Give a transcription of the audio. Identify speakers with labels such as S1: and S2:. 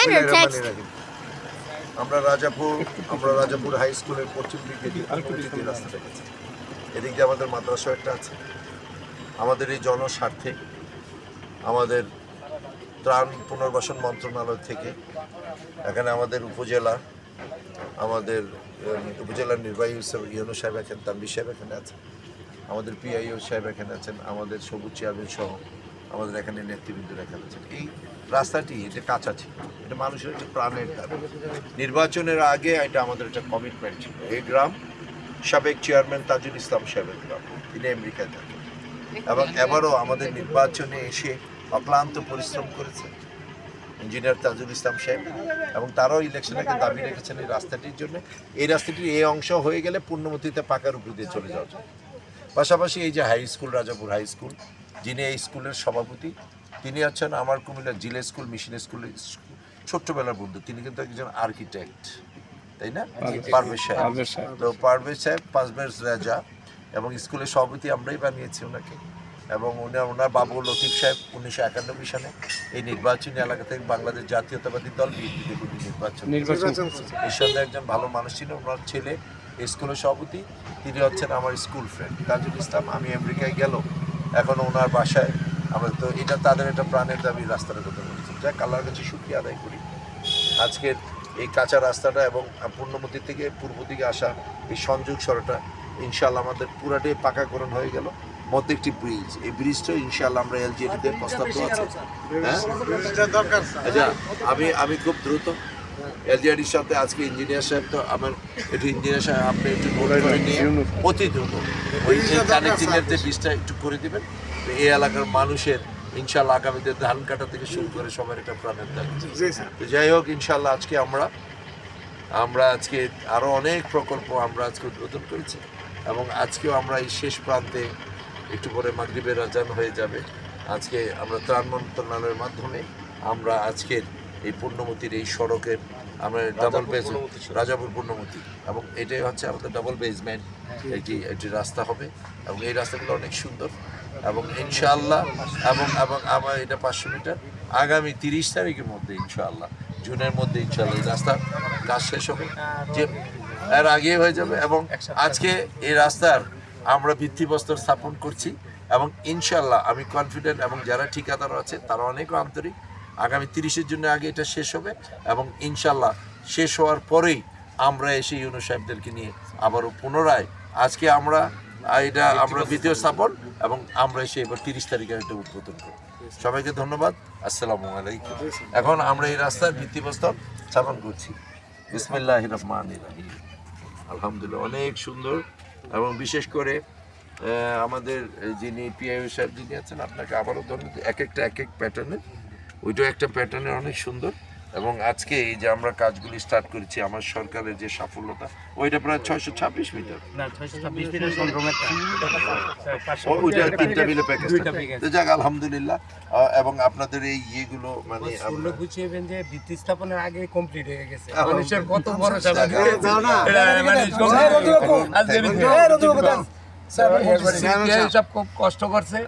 S1: again or text?
S2: আমরা Rajapur high স্কুলের পশ্চিম দিকে যে রাস্তাটা গেছি, এদিক দিয়ে আমাদের মাদ্রাসা একটা আছে। আমাদের এই জনস্বার্থে আমাদের ত্রাণ পুনর্বাসন মন্ত্রণালয় থেকে এখানে আমাদের উপজেলার নির্বাহী ইউনূস সাহেব এখানে, তানভীর সাহেব এখানে আছেন, আমাদের পিআইও সাহেব এখানে আছেন, আমাদের সবুজ চেয়ারম্যান সহ আমাদের এখানে নেতৃবৃন্দরা এখানে আছেন। এই রাস্তাটি এটা কাঁচা ছিল, এটা মানুষের একটা প্রাণের দাবি। নির্বাচনের আগে এটা আমাদের একটা কমিটমেন্ট ছিল। এই গ্রাম সাবেক চেয়ারম্যান তাজুল ইসলাম সাহেবের গ্রাম, তিনি আমেরিকায় থাকেন এবং এবারও আমাদের নির্বাচনে এসে অক্লান্ত পরিশ্রম করেছে ইঞ্জিনিয়ার তাজুল ইসলাম সাহেব, এবং তারাও ইলেকশনে দাবি রেখেছেন এই রাস্তাটির জন্য। এই রাস্তাটির এই অংশ হয়ে গেলে পূর্ণমতিতে পাকার উপর দিয়ে চলে যাওয়া যায়। পাশাপাশি এই যে high school, Rajapur high school, যিনি এই স্কুলের সভাপতি, তিনি হচ্ছেন আমার কুমিল্লা জিলা স্কুল, মিশন স্কুলের ছোট্টবেলার বন্ধু। তিনি কিন্তু একজন আর্কিটেক্ট, তাই না? পারভেজ সাহেব। তো পারভেজ সাহেব, পারভেজ রাজা, এবং স্কুলের সভাপতি আমরাই বানিয়েছি ওনাকে। এবং ওনার বাবু লতিফ সাহেব 1991 সালে এই নির্বাচনী এলাকা থেকে বাংলাদেশ জাতীয়তাবাদী দল বিএনপি নির্বাচন নিঃসন্দেহে একজন ভালো মানুষ ছিল। ওনার ছেলে স্কুলের সভাপতি, তিনি হচ্ছেন আমার স্কুল ফ্রেন্ড তাজুল ইসলাম। আমি আমেরিকায় গেল, এখন ওনার বাসায় আমরা, তো এটা তাদের একটা প্রাণের দাবি রাস্তার কথা বলেছি। যাক, আল্লাহর কাছে শুকরিয়া আদায় করি আজকের এই কাঁচা রাস্তাটা এবং পূর্ণমতি থেকে পূর্ব দিকে আসা এই সংযোগ সড়কটা ইনশাআল্লাহ আমাদের পুরাটাই পাকাকরণ হয়ে গেল। মধ্যে একটি ব্রিজ, এই ব্রিজটা ইনশাআল্লাহ আমরা এলজিএডিতে প্রস্তাব তো আছে। আচ্ছা, আমি খুব দ্রুত এলজিএডির সাথে আজকে ইঞ্জিনিয়ার সাহেব, তো আমার একটু ইঞ্জিনিয়ার সাহেব আপনি একটু নোট করে নিয়ে অতি দ্রুত ওই যে কানেক্টিংয়ের যে ব্রিজটা একটু করে দেবেন। এই এলাকার মানুষের ইনশাআল্লাহ আগামীতে ধান কাটা থেকে শুরু করে সবার একটা প্রাণের দাবি। তো যাই হোক, ইনশাআল্লাহ আজকে আমরা আজকে আরও অনেক প্রকল্প আমরা আজকে উদ্বোধন করেছি, এবং আজকেও আমরা এই শেষ প্রান্তে একটু পরে মাগরিবের আজান হয়ে যাবে। আজকে আমরা ত্রাণ মন্ত্রণালয়ের মাধ্যমে আমরা আজকের এই পূর্ণমতির এই সড়কের আমরা ডাবল বেজ রাজাপুর পূর্ণমতি, এবং এটাই হচ্ছে আমাদের ডাবল বেজমেন্ট একটি রাস্তা হবে, এবং এই রাস্তাগুলো অনেক সুন্দর। এবং ইনশাআল্লাহ এবং আমার এটা 500 মিটার আগামী 30 তারিখের মধ্যে ইনশাআল্লাহ, জুনের মধ্যে ইনশাআল্লাহ এই রাস্তার কাজ শেষ হবে, যে এর আগে হয়ে যাবে। এবং আজকে এই রাস্তার আমরা ভিত্তিপ্রস্তর স্থাপন করছি, এবং ইনশাআল্লাহ আমি কনফিডেন্ট, এবং যারা ঠিকাদার আছে তারা অনেক আন্তরিক। আগামী 30-এর জন্য আগে এটা শেষ হবে, এবং ইনশাআল্লাহ শেষ হওয়ার পরেই আমরা এসে ইউনূস সাহেবদেরকে নিয়ে আবারও পুনরায় আজকে আমরা দ্বিতীয় স্থাপন, এবং আমরা এসে এবার 30 তারিখে এটা উদ্বোধন করব। সবাইকে ধন্যবাদ, আসসালামু আলাইকুম। এখন আমরা এই রাস্তার ভিত্তিপ্রস্তর স্থাপন করছি। বিসমিল্লাহির রহমানির রহিম। আলহামদুলিল্লাহ, অনেক সুন্দর। এবং বিশেষ করে আমাদের যিনি পিআইও সাহেব যিনি আছেন, আপনাকে আবারও ধন্যবাদ। এক প্যাটার্নের, ওইটাও একটা প্যাটার্নের অনেক সুন্দর। এবং আজকে এই যে আমরা কাজগুলি স্টার্ট করেছি, আমার সরকারের যে সাফল্যতা, ওইটা প্রায় 626 মিটার, ওইটা 3টা মিলে প্যাকেজ। যাক, আলহামদুলিল্লাহ। এবং আপনাদের এই ইয়েগুলো মানে
S3: বুঝিয়েবেন যে ভিত্তি স্থাপনের আগে কমপ্লিট হয়ে গেছে। মানুষের কত বড় সব খুব কষ্ট করছে।